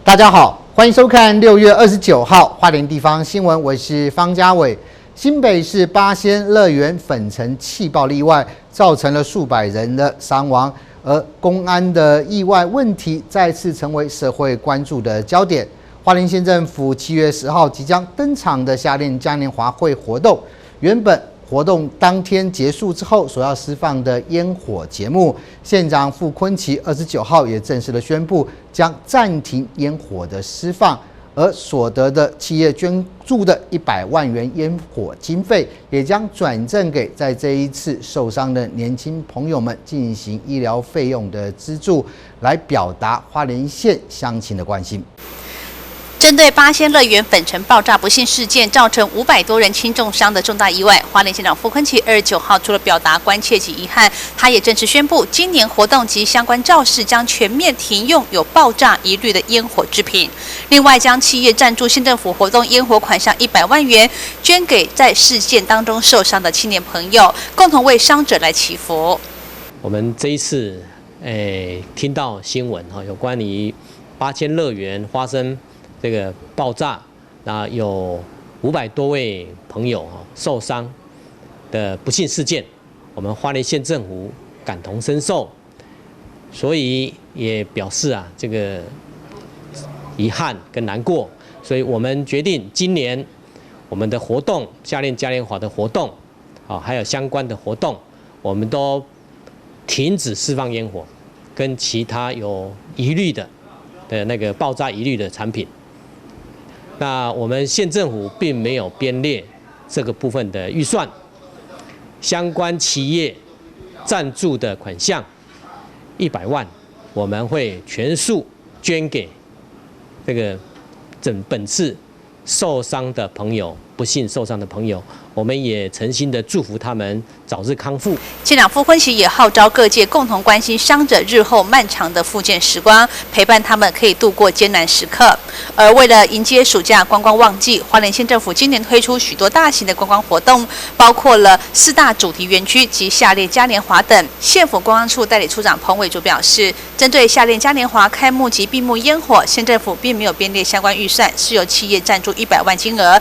大家好，欢迎收看6月29号花莲地方新闻，我是方家伟。新北市八仙乐园粉尘气爆意外，造成了数百人的伤亡，而公安的意外问题再次成为社会关注的焦点。花莲县政府7月10号即将登场的夏令嘉年华会活动，原本活动当天结束之后所要释放的烟火节目，县长傅崑萁29号也正式的宣布将暂停烟火的释放，而所得的企业捐助的100万元烟火经费，也将转赠给在这一次受伤的年轻朋友们进行医疗费用的资助，来表达花莲县乡亲的关心。针对八仙乐园粉尘爆炸不幸事件造成500多人轻重伤的重大意外，花莲县长傅崑萁29号除了表达关切及遗憾，他也正式宣布，今年活动及相关造势将全面停用有爆炸疑虑的烟火制品。另外，将企业赞助县政府活动烟火款项100万元，捐给在事件当中受伤的青年朋友，共同为伤者来祈福。我们这一次，听到新闻有关于八仙乐园发生这个爆炸，那有500多位朋友受伤的不幸事件，我们花莲县政府感同身受，所以也表示这个遗憾跟难过，所以我们决定今年我们的活动，夏令嘉年华的活动，还有相关的活动，我们都停止释放烟火，跟其他有疑虑的那个爆炸疑虑的产品。那我们县政府并没有编列这个部分的预算，相关企业赞助的款项100万，我们会全数捐给这个本次受伤的朋友，不幸受伤的朋友，我们也诚心的祝福他们早日康复。县长傅崑萁也号召各界共同关心伤者日后漫长的复健时光，陪伴他们可以度过艰难时刻。而为了迎接暑假观光旺季，花莲县政府今年推出许多大型的观光活动，包括了4大主题园区及夏令嘉年华等。县府观光处代理处长彭伟竹表示，针对夏令嘉年华开幕及闭幕烟火，县政府并没有编列相关预算，是由企业赞助100万金额，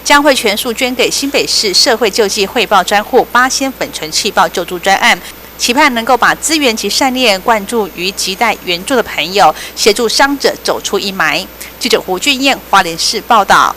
将会全数捐给新北市社会救济汇报专户八仙粉尘气爆救助专案，期盼能够把资源及善念灌注于亟待援助的朋友，协助伤者走出阴霾。记者胡俊彦花莲市报道。